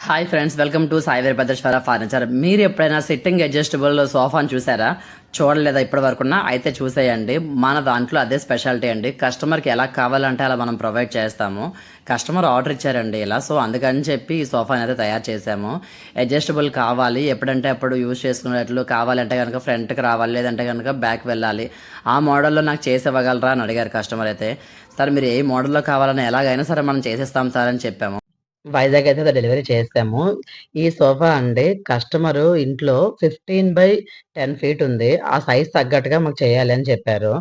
Hi friends, welcome to Sai Veerabhadreswara furniture. మీరు ఎప్పుడైనా sitting adjustable సోఫాని చూసారా? చూడలేదా ఇప్పటి వరకున్నా? అయితే చూసేయండి. మన దాంట్లో అదే స్పెషాలిటీ అండి. కస్టమర్కి ఎలా కావాలంటే అలా మనం ప్రొవైడ్ చేస్తాము. కస్టమర్ ఆర్డర్ ఇచ్చారండి ఇలా, సో అందుకని చెప్పి ఈ సోఫాని అయితే తయారు చేసాము. అడ్జస్టబుల్ కావాలి, ఎప్పుడంటే అప్పుడు యూజ్ చేసుకునేట్లు కావాలంటే కనుక ఫ్రంట్కి రావాలి, లేదంటే కనుక బ్యాక్ వెళ్ళాలి. ఆ మోడల్లో నాకు చేసి ఇవ్వగలరా అని అడిగారు కస్టమర్ అయితే. సార్ మీరు ఏ మోడల్లో కావాలని ఎలాగైనా సరే మనం చేసేస్తాం సార్ అని చెప్పాము. వైజాగ్ అయితే డెలివరీ చేసాము. ఈ సోఫా అండి కస్టమరు ఇంట్లో 15/10 ఫీట్ ఉంది. ఆ సైజ్ తగ్గట్టుగా మాకు చేయాలి అని చెప్పారు.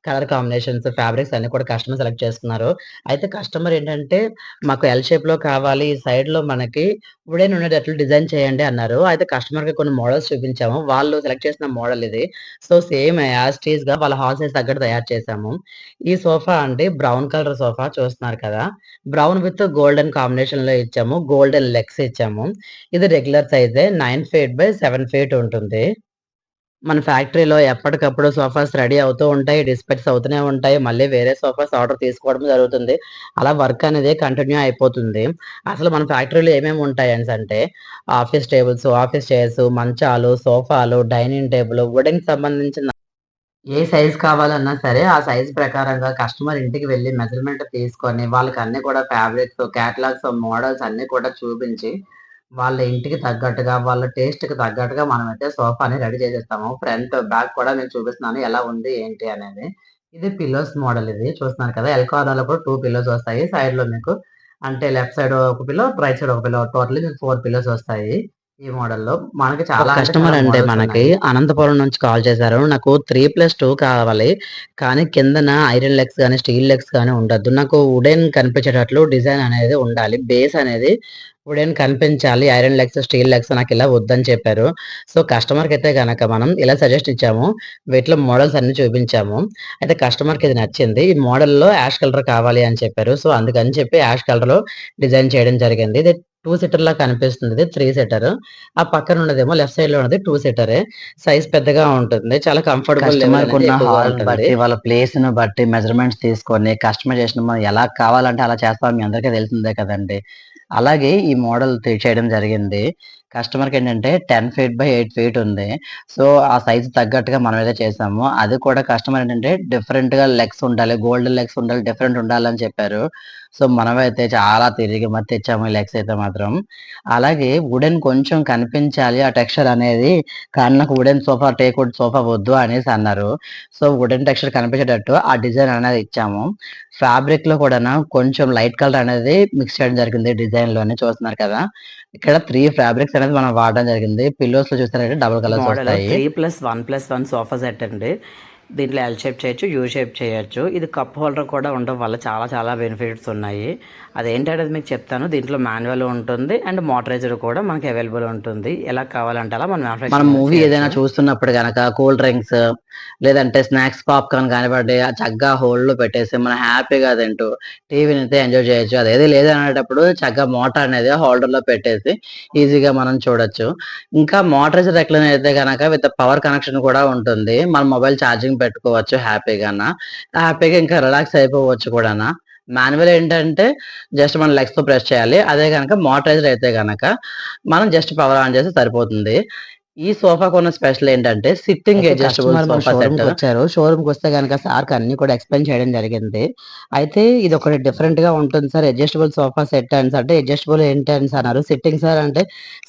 కలర్ కాంబినేషన్స్, ఫ్యాబ్రిక్స్ అన్నీ కూడా కస్టమర్ సెలెక్ట్ చేసుకున్నారు. అయితే కస్టమర్ ఏంటంటే మాకు ఎల్ షేప్‌లో కావాలి. ఈ సైడ్‌లో మనకి వుడెన్ ఉండేటట్లు డిజైన్ చేయండి అన్నారు. అయితే కస్టమర్‌కి కొన్ని మోడల్స్ చూపించాము. వాళ్ళు సెలెక్ట్ చేసిన మోడల్ ఇది. సో సేమ్ యాజ్ ఇట్ ఈస్‌గా వాళ్ళ హాల్ సైజ్ తగ్గట్టు తయారు చేసాము. ఈ సోఫా అండి బ్రౌన్ కలర్ సోఫా చూస్తున్నారు కదా! బ్రౌన్ విత్ గోల్డెన్ కాంబినేషన్‌లో ఇచ్చాము. గోల్డెన్ లెగ్స్ ఇచ్చాము. ఇది రెగ్యులర్ సైజే 9 ఫీట్ బై 7 ఫీట్ ఉంటుంది. మన ఫ్యాక్టరీలో ఎప్పటికప్పుడు సోఫాస్ రెడీ అవుతూ ఉంటాయి. డిస్పాచ్ అవుతూనే ఉంటాయి. మళ్ళీ వేరే సోఫాస్ ఆర్డర్ తీసుకోవడం జరుగుతుంది. అలా వర్క్ అనేది కంటిన్యూ అయిపోతుంది. అసలు మన ఫ్యాక్టరీలో ఏమేమి ఉంటాయి అనేసంటే ఆఫీస్ టేబుల్స్, ఆఫీస్ చైర్స్, మంచాలు, సోఫాలు, డైనింగ్ టేబుల్, వుడెన్‌కి సంబంధించిన ఏ సైజ్ కావాలన్నా సరే, ఆ సైజ్ ప్రకారంగా కస్టమర్ ఇంటికి వెళ్లి మెజర్‌మెంట్ తీసుకొని, వాళ్ళకన్నీ కూడా ఫ్యాబ్రిక్స్, క్యాటలాగ్స్, మోడల్స్ అన్నీ కూడా చూపించి, వాళ్ళ ఇంటికి తగ్గట్టుగా, వాళ్ళ టేస్ట్‌కి తగ్గట్టుగా మనమైతే సోఫాని రెడీ చేసేస్తాము. ఫ్రంట్, బ్యాక్ కూడా మీకు చూపిస్తున్నాను ఎలా ఉంది, ఏంటి అనేది. ఇది పిల్లోస్ మోడల్ ఇది. చూస్తున్నారు కదా! ఎల్ కార్నర్‌లో కూడా 2 పిల్లోస్ వస్తాయి. సైడ్‌లో మీకు అంటే లెఫ్ట్ సైడ్ ఒక పిల్లో, రైట్ సైడ్ ఒక పిల్లో. టోటల్లీ మీకు 4 పిల్లోస్ వస్తాయి. ఈ మోడల్‌లో. మనకి చాలా అంటే కస్టమర్ చాలా అంటే మోడల్స్ మనకి ఉన్నాయి. అనంతపురం నుంచి కాల్ చేశారు. నాకు 3+2 కావాలి. కానీ కిందన ఐరన్ లెగ్స్ గాని, స్టీల్ లెగ్స్ గాని ఉండొద్దు. నాకు వుడెన్ కనిపించేటట్లు డిజైన్ అనేది ఉండాలి. బేస్ అనేది వుడెన్ కనిపించాలి. ఐరన్ లెగ్స్, స్టీల్ లెగ్స్ నాకిలా వద్దని చెప్పారు. సో, కస్టమర్‌కయితే గనక మనం ఇలా సజెస్ట్ ఇచ్చాము. వీటిలో మోడల్స్ అన్నీ చూపించాము. అయితే కస్టమర్‌కి ఇది నచ్చింది. ఈ మోడల్‌లో యాష్ కలర్ కావాలి అని చెప్పారు. సో, అందుకని చెప్పి యాష్ కలర్‌లో డిజైన్ చేయడం జరిగింది. ఇది 2 సీటర్‌లా కనిపిస్తుంది. ఇది 3 సీటర్. ఆ పక్కన ఉన్నదేమో లెఫ్ట్ సైడ్‌లో ఉన్నది 2 సీటరే. సైజ్ పెద్దగా ఉంటుంది. చాలా కంఫర్టబుల్ లెవెల్ అనేది కస్టమర్‌కున్న ఎక్కువగా హాల్‌ని ఉంటుంది. బట్టి, వాళ్ళ ప్లేస్‌ని బట్టి మెజర్‌మెంట్స్ తీసుకొని, కస్టమైజేషన్ మనం ఎలా కావాలంటే అలా చేస్తాం. మీ అందరికీ తెలిసిందే కదండీ! అలాగే ఈ మోడల్ చేయడం జరిగింది. కస్టమర్‌కేంటంటే 10 ఫీట్ బై 8 ఫీట్ ఉంది. సో, ఆ సైజ్ తగ్గట్టుగా మనమైతే చేసాము. అది కూడా కస్టమర్ ఏంటంటే డిఫరెంట్‌గా లెగ్స్ ఉండాలి, గోల్డెన్ లెగ్స్ ఉండాలి, డిఫరెంట్ ఉండాలని చెప్పారు. సో, మనమైతే చాలా తిరిగి మరి తెచ్చాము ఈ లెగ్స్ అయితే మాత్రం. అలాగే వుడెన్ కొంచెం కనిపించాలి ఆ టెక్స్చర్ అనేది, కానీ నాకు వుడెన్ సోఫా, టేక్‌వుడ్ సోఫా వద్దు అనేసి అన్నారు. సో, వుడెన్ టెక్స్చర్ కనిపించేటట్టు ఆ డిజైన్ అనేది ఇచ్చాము. ఫ్యాబ్రిక్‌లో కూడాను కొంచెం లైట్ కలర్ అనేది మిక్స్ చేయడం జరిగింది డిజైన్‌లోనే చూస్తున్నారు కదా! ఇక్కడ 3 ఫ్యాబ్రిక్స్ అనేది మనం వాడడం జరిగింది. పిల్లోస్‌లో చూసారంటే డబుల్ కలర్స్ మోడల్ వస్తాయి. 3+1+1 సోఫా సెట్ అండి. దీంట్లో ఎల్ షేప్ చేయొచ్చు, యూ షేప్ చేయొచ్చు. ఇది కప్ హోల్డర్ కూడా ఉండడం వల్ల చాలా చాలా బెనిఫిట్స్ ఉన్నాయి. అదేంటనేది మీకు చెప్తాను. దీంట్లో మాన్యువల్ ఉంటుంది అండ్ మోటరైజ్డ్ కూడా మనకి అవైలబుల్ ఉంటుంది. ఎలా కావాలంటే అలా మనం మూవీ ఏదైనా చూస్తున్నప్పుడు గనక కూల్ డ్రింక్స్ లేదంటే స్నాక్స్, పాప్‌కార్న్ కానివ్వండి చక్కగా హోల్డ్‌లో పెట్టేసి మనం హ్యాపీగా తింటూ టీవీని అయితే ఎంజాయ్ చేయొచ్చు. అదేది లేదనేటప్పుడు చక్కగా మోటార్ అనేది హోల్డర్‌లో పెట్టేసి ఈజీగా మనం చూడొచ్చు. ఇంకా మోటరైజ్డ్ రెక్లైనర్ అయితే గనక విత్ పవర్ కనెక్షన్ కూడా ఉంటుంది. మన మొబైల్ ఛార్జింగ్ పెట్టుకోవచ్చు హ్యాపీగాన. హ్యాపీగా ఇంకా రిలాక్స్ అయిపోవచ్చు కూడాన. మాన్యువల్ ఏంటంటే జస్ట్ మనం లెగ్స్‌తో ప్రెస్ చేయాలి. అదే గనక మోటరైజ్డ్ అయితే గనక మనం జస్ట్ పవర్ ఆన్ చేస్తే సరిపోతుంది. ఈ సోఫాకున్న స్పెషల్ ఏంటంటే సిట్టింగ్ అడ్జస్టబుల్ సోఫా సెట్. షోరూమ్‌కొచ్చారు. షోరూమ్‌కొస్తే గనక సార్‌కి అన్నీ కూడా ఎక్స్‌ప్లెయిన్ చేయడం జరిగింది. అయితే ఇదొకటి డిఫరెంట్‌గా ఉంటుంది సార్. అడ్జస్టబుల్ సోఫా సెట్ అనేసి అడ్జస్టబుల్ ఏంటి అనేసి అన్నారు. సిట్టింగ్ సార్ అంటే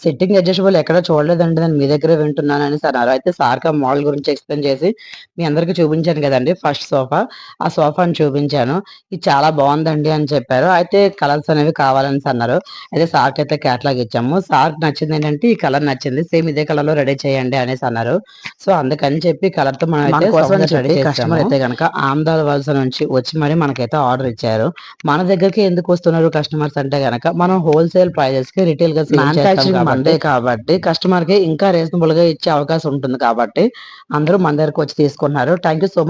సిట్టింగ్ అడ్జస్టబుల్ ఎక్కడ చూడలేదండి. నేను మీ దగ్గరే వింటున్నాను అనేసి అన్నారు. అయితే సార్‌కి ఆ మోడల్ గురించి ఎక్స్‌ప్లెయిన్ చేసి మీ అందరికీ చూపించాను కదండీ ఫస్ట్ సోఫా. ఆ సోఫాని చూపించాను. ఇది చాలా బావుందండి అని చెప్పారు. అయితే కలర్స్ అనేవి కావాలనేసి అన్నారు. అయితే సార్‌కయితే క్యాటలాగ్ ఇచ్చాము. సార్‌కి నచ్చిందేంటంటే ఈ కలర్ నచ్చింది. సేమ్ ఇదే కలర్‌లో రెడీ చేయండి అనేసి అన్నారు. సో, అందుకని చెప్పి కలర్‌తో మనమైతే మన కోసం అని చెప్పి కస్టమర్ అయితే గనక ఆమదాల వలస నుంచి వచ్చి మరి మనకైతే ఆర్డర్ ఇచ్చారు. మన దగ్గరికి ఎందుకు వస్తున్నారు కస్టమర్స్ అంటే గనక మనం హోల్‌సేల్ ప్రైజెస్‌కి రిటైల్‌గా సేల్ చేస్తాం మ్యానుఫ్యాక్చరింగ్ మనదే కాబట్టి కస్టమర్‌కి ఇంకా రీజనబుల్‌గా ఇచ్చే అవకాశం ఉంటుంది కాబట్టి అందరూ మన దగ్గరకి వచ్చి తీసుకుంటున్నారు. Thank you so much.